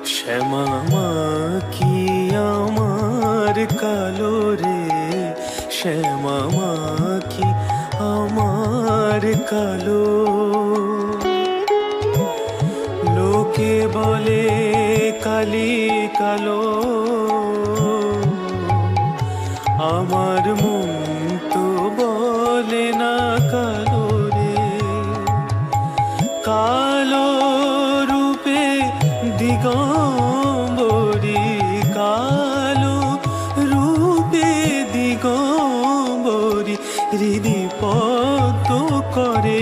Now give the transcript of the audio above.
শ্যামা কি আমার কালো রে, শ্যামা কি আমার কালো। লোকে বলে কালি কালো, আমার মন তো বলে না কালো রে। কালো রূপে দিগম্বরী, কালো রূপে দিগম্বরী, হৃদি পদ্ম করে